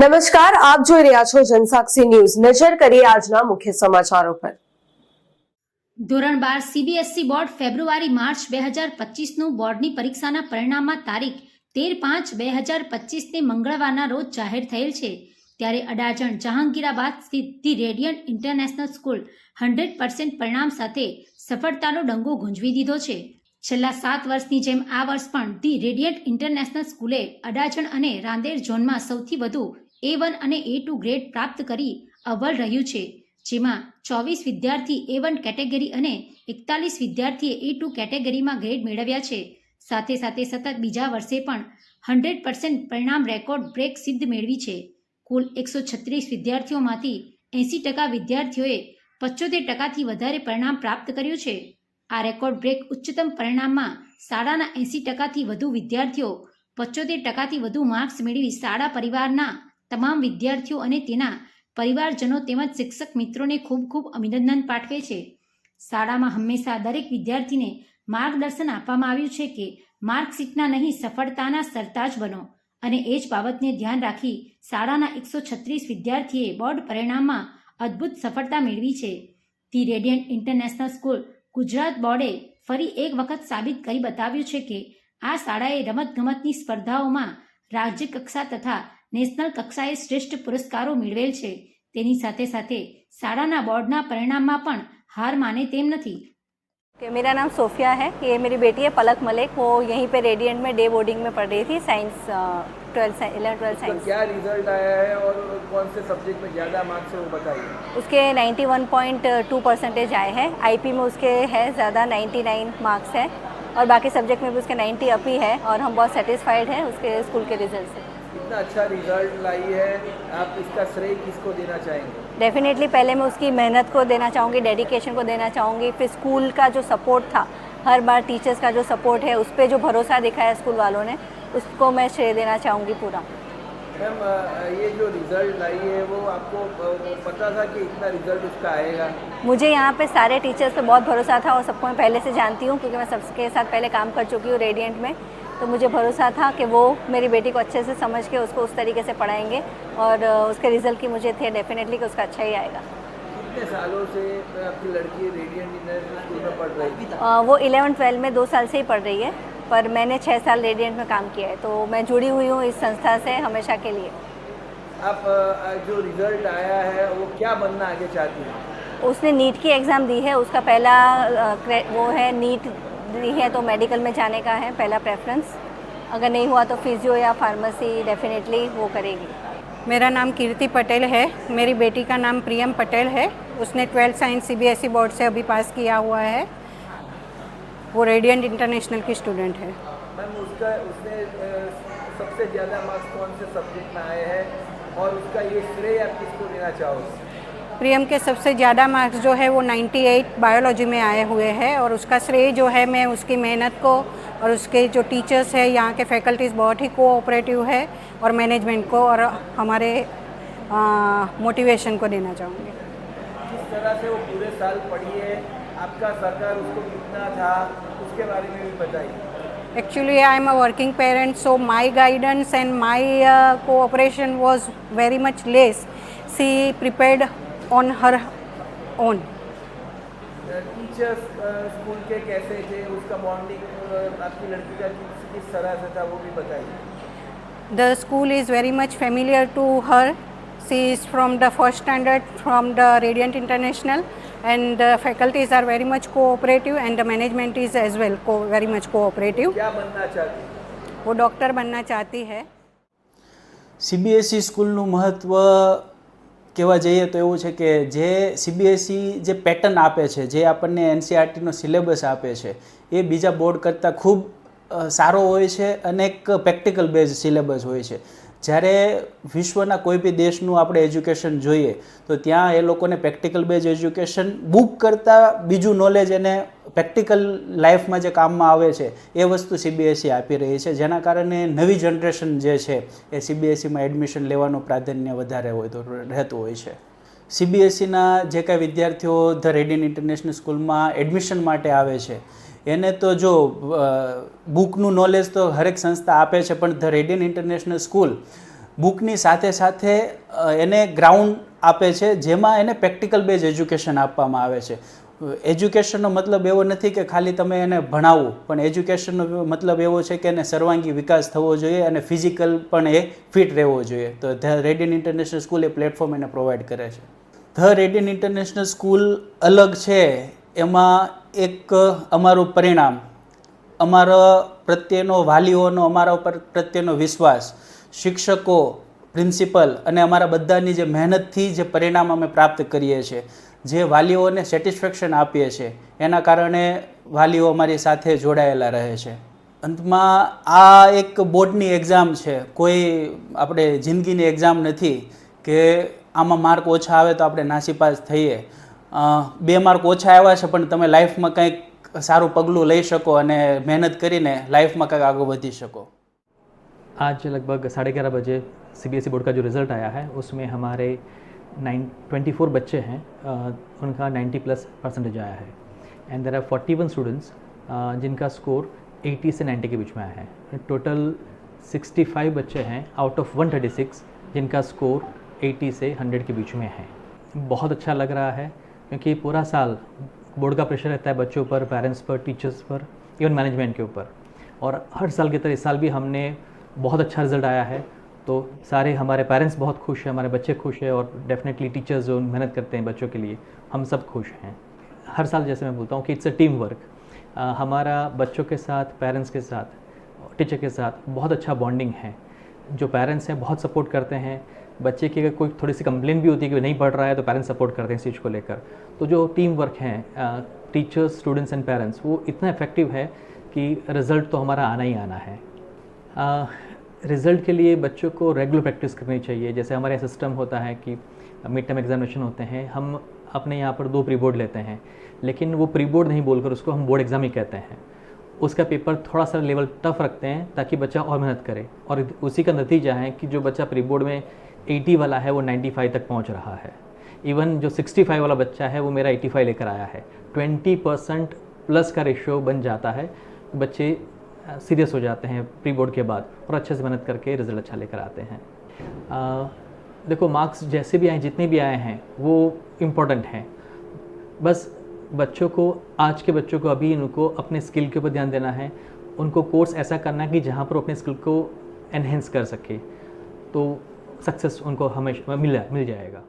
નમસ્કાર, આપ જોઈ રહ્યા છો જનસાક્ષી ન્યૂઝ। નજર કરીએ આજના મુખ્ય સમાચારો પર। ધોરણ 12 સીબીએસઈ બોર્ડ ફેબ્રુઆરી-માર્ચ 2025નું બોર્ડની પરીક્ષાના પરિણામમાં તારીખ 13/5/2025ને મંગળવારના રોજ જાહેર થયેલ છે। ત્યારે અડાજણ જહાંગીરાબાદ સ્થિત ધી રેડિયન્ટ ઇન્ટરનેશનલ સ્કૂલ 100% પરિણામ સાથે સફળતાનો ડંકો ગુંજવી દીધો છે। છેલ્લા 7 વર્ષની જેમ આ વર્ષ પણ ધી રેડિયન્ટ ઇન્ટરનેશનલ સ્કૂલે અડાજણ અને રાંદેર ઝોનમાં સૌથી વધુ A1 અને A2 ગ્રેડ પ્રાપ્ત કરી અવ્વલ રહ્યું છે, જેમાં 24 વિદ્યાર્થી A1 કેટેગરી અને 41 વિદ્યાર્થીએ A2 કેટેગરીમાં ગ્રેડ મેળવ્યા છે। સાથે સાથે સતત બીજા વર્ષે પણ 100% પરિણામ રેકોર્ડ બ્રેક સિદ્ધ મેળવી છે। કુલ 136 વિદ્યાર્થીઓમાંથી 80% વિદ્યાર્થીઓએ 75%થી વધારે પરિણામ પ્રાપ્ત કર્યું છે। આ રેકોર્ડ બ્રેક ઉચ્ચતમ પરિણામમાં શાળાના 80%થી વધુ વિદ્યાર્થીઓ 75%થી વધુ માર્ક્સ મેળવી શાળા પરિવારના તમામ વિદ્યાર્થીઓ અને તેના પરિવારજનો તેમજ શિક્ષક મિત્રોને ખૂબ ખૂબ અભિનંદન પાઠવે છે। શાળામાં હંમેશા દરેક વિદ્યાર્થીને માર્ગદર્શન આપવામાં આવ્યું છે કે માર્કશીટના નહીં સફળતાના સરતાજ બનો, અને એ જ બાબતને ધ્યાન રાખી શાળાના 136 વિદ્યાર્થીએ બોર્ડ પરિણામમાં અદ્ભુત સફળતા મેળવી છે। The radiant international school Gujarat બોર્ડે ફરી એક વખત સાબિત કરી બતાવ્યું છે કે આ શાળાએ રમતગમતની સ્પર્ધાઓમાં રાજ્ય કક્ષા તથા નેશનલ કક્ષાએ શ્રેષ્ઠ પુરસ્કારો મેળવેલ છે। તેની સાથે સાથે શાળાના બોર્ડના પરિણામમાં પણ हार माने तेम नहीं। मेरा नाम सोफिया है, ये मेरी बेटी है पलक मलिक। वो यहीं पे रेडियंट में डे बोर्डिंग में पढ़ रही थी, साइंस 11th-12 साइंस। क्या रिजल्ट आया है और कौन से सब्जेक्ट में ज़्यादा मार्क्स है वो बताइए। उसके 91.2% आए हैं। आईपी में उसके है ज़्यादा 99 मार्क्स है, और बाकी सब्जेक्ट में भी उसके 90 अप ही है, और हम बहुत सेटिस्फाइड हैं उसके स्कूल के रिजल्ट से। इतना अच्छा रिजल्ट लाई है, आप इसका श्रेय किसको देना चाहेंगे? डेफिनेटली पहले मैं उसकी मेहनत को देना चाहूँगी, डेडिकेशन को देना चाहूँगी। फिर स्कूल का जो सपोर्ट था, हर बार टीचर्स का जो सपोर्ट है, उस पर जो भरोसा दिखाया स्कूल वालों ने, उसको मैं श्रेय देना चाहूँगी पूरा। मैम, ये जो रिज़ल्ट लाई है वो आपको पता था कि इतना रिज़ल्ट उसका आएगा? मुझे यहाँ पे सारे टीचर्स पे बहुत भरोसा था, और सबको मैं पहले से जानती हूँ क्योंकि मैं सबके साथ पहले काम कर चुकी हूँ रेडियंट में। तो मुझे भरोसा था कि वो मेरी बेटी को अच्छे से समझ के उसको उस तरीके से पढ़ाएंगे, और उसके रिज़ल्ट की मुझे थे डेफिनेटली कि उसका अच्छा ही आएगा। कितने सालों से आपकी लड़की रेडियंट इंटरनेशनल स्कूल में पढ़ रही थी? वो 11th-12 में 2 साल से ही पढ़ रही है, पर मैंने 6 साल रेडियंट में काम किया है, तो मैं जुड़ी हुई हूँ इस संस्था से हमेशा के लिए। आप जो रिज़ल्ट आया है वो क्या बनना आगे चाहती हैं? उसने नीट की एग्ज़ाम दी है, उसका पहला वो है नीट दी है, तो मेडिकल में जाने का है पहला प्रेफरेंस। अगर नहीं हुआ तो फिजियो या फार्मेसी डेफिनेटली वो करेगी। मेरा नाम कीर्ति पटेल है, मेरी बेटी का नाम प्रियम पटेल है। उसने 12th साइंस सीबीएसई बोर्ड से अभी पास किया हुआ है। वो रेडियंट इंटरनेशनल की स्टूडेंट है। मैम, उसने सबसे ज़्यादा मार्क्स कौन से सब्जेक्ट में आए हैं और उसका ये श्रेय आप किसको देना चाहोगे? प्रियम के सबसे ज़्यादा मार्क्स जो है वो 98 बायोलॉजी में आए हुए हैं, और उसका श्रेय जो है मैं उसकी मेहनत को और उसके जो टीचर्स है, यहाँ के फैकल्टीज़ बहुत ही कोऑपरेटिव है, और मैनेजमेंट को और हमारे मोटिवेशन को देना चाहूँगी। किस तरह से वो पूरे साल पढ़ी है, आपका सहकार उसको कितना था, उसके बारे में भी बताइए। Actually, I am a working parent, so my guidance and my cooperation was very much less. She prepared on her own. Teachers school के कैसे थे, उसका बॉन्डिंग आपकी लड़की का किस तरह से था वो भी बताइए। The school is very much familiar to her. She is from the first standard from the Radiant International, and the faculties are very much cooperative, and the management is as well very much cooperative. क्या बनना चाहती है? वो doctor बनना चाहती है। CBSE स्कूलનું મહત્ત્વ કહેવા જઈએ તો એવું છે કે જે સીબીએસઈ જે પેટર્ન આપે છે, જે આપણને એનસીઆરટીનો સિલેબસ આપે છે, એ બીજા બોર્ડ કરતાં ખૂબ સારો હોય છે, અને એક પ્રેક્ટિકલ બેઝ સિલેબસ હોય છે। જ્યારે વિશ્વના કોઈ બી દેશનું આપણે એજ્યુકેશન જોઈએ તો ત્યાં એ લોકોને પ્રેક્ટિકલ બેઝ એજ્યુકેશન બુક કરતાં બીજું નોલેજ એને પ્રેક્ટિકલ લાઈફમાં જે કામમાં આવે છે એ વસ્તુ સીબીએસઈ આપી રહી છે, જેના કારણે નવી જનરેશન જે છે એ સીબીએસઈમાં એડમિશન લેવાનું પ્રાધાન્ય વધારે રહેતું હોય છે। સીબીએસઈના જે કાંઈ વિદ્યાર્થીઓ ધ રેડિયન્ટ ઇન્ટરનેશનલ સ્કૂલમાં એડમિશન માટે આવે છે એને તો જો બુકનું નોલેજ તો હરેક સંસ્થા આપે છે, પણ ધ રેડિયન્ટ ઇન્ટરનેશનલ સ્કૂલ બુકની સાથે સાથે એને ગ્રાઉન્ડ આપે છે, જેમાં એને પ્રેક્ટિકલ બેઝ એજ્યુકેશન આપવામાં આવે છે. એજ્યુકેશનનો મતલબ એવો નથી કે ખાલી તમે એને ભણાવવું, પણ એજ્યુકેશનનો મતલબ એવો છે કે એને સર્વાંગી વિકાસ થવો જોઈએ અને ફિઝિકલ પણ એ ફિટ રહેવો જોઈએ. તો the radian international school A platform એને પ્રોવાઈડ કરે છે. ધ રેડિયન ઇન્ટરનેશનલ સ્કૂલ અલગ છે એમાં એક અમારું પરિણામ, અમારા પ્રત્યેનો વાલીઓનો અમારા ઉપર પ્રત્યેનો વિશ્વાસ, શિક્ષકો, પ્રિન્સિપલ અને અમારા બધાની જે મહેનતથી જે પરિણામ અમે પ્રાપ્ત કરીએ છીએ, જે વાલીઓને સેટિસ્ફેક્શન આપીએ છીએ, એના કારણે વાલીઓ અમારી સાથે જોડાયેલા રહે છે. અંતમાં આ એક બોર્ડની એક્ઝામ છે, કોઈ આપણે જિંદગીની એક્ઝામ નથી કે આમાં માર્ક ઓછા આવે તો આપણે નાસીપાસ થઈએ. 2 માર્ક ઓછા આવ્યા છે પણ તમે લાઈફમાં કંઈક સારું પગલું લઈ શકો અને મહેનત કરીને લાઈફમાં કંઈક આગળ વધી શકો. आज लगभग 11:30 बजे सीबीएसई बोर्ड का जो रिज़ल्ट आया है उसमें हमारे 24 बच्चे हैं, उनका 90+ % आया है. एंड देयर आर 41 स्टूडेंट्स जिनका स्कोर 80 से 90 के बीच में आया है. टोटल 65 बच्चे हैं आउट ऑफ 136 जिनका स्कोर 80 से 100 के बीच में है. बहुत अच्छा लग रहा है क्योंकि पूरा साल बोर्ड का प्रेशर रहता है बच्चों पर, पेरेंट्स पर, टीचर्स पर, इवन मैनेजमेंट के ऊपर. और हर साल की तरह इस साल भी हमने बहुत अच्छा रिज़ल्ट आया है, तो सारे हमारे पेरेंट्स बहुत खुश हैं, हमारे बच्चे खुश हैं और डेफिनेटली टीचर्स जो मेहनत करते हैं बच्चों के लिए, हम सब खुश हैं. हर साल जैसे मैं बोलता हूँ कि इट्स अ टीम वर्क. हमारा बच्चों के साथ, पेरेंट्स के साथ, टीचर के साथ बहुत अच्छा बॉन्डिंग है. जो पेरेंट्स हैं बहुत सपोर्ट करते हैं. बच्चे की अगर कोई थोड़ी सी कंप्लेन भी होती है कि नहीं पढ़ रहा है तो पेरेंट्स सपोर्ट करते हैं इस चीज़ को लेकर. तो जो टीम वर्क है टीचर्स, स्टूडेंट्स एंड पेरेंट्स, वो इतना इफेक्टिव है कि रिज़ल्ट तो हमारा आना ही आना है. रिज़ल्ट के लिए बच्चों को रेगुलर प्रैक्टिस करनी चाहिए. जैसे हमारे सिस्टम होता है कि मिड टर्म एग्जामिनेशन होते हैं, हम अपने यहाँ पर 2 प्री बोर्ड लेते हैं, लेकिन वो प्री बोर्ड नहीं बोलकर उसको हम बोर्ड एग्ज़ाम ही कहते हैं. उसका पेपर थोड़ा सा लेवल टफ रखते हैं ताकि बच्चा और मेहनत करे, और उसी का नतीजा है कि जो बच्चा प्री बोर्ड में 80 वाला है वो 95 तक पहुँच रहा है. इवन जो 65 वाला बच्चा है वो मेरा 85 लेकर आया है. 20% का रेशियो बन जाता है. बच्चे सीरियस हो जाते हैं प्री बोर्ड के बाद और अच्छे से मेहनत करके रिज़ल्ट अच्छा लेकर आते हैं. देखो, मार्क्स जैसे भी आए, जितने भी आए हैं, वो इम्पोर्टेंट हैं. बस बच्चों को, आज के बच्चों को अभी इनको अपने स्किल के ऊपर ध्यान देना है. उनको कोर्स ऐसा करना है कि जहाँ पर अपने स्किल को एनहेंस कर सके, तो सक्सेस उनको हमेशा मिल जाएगा.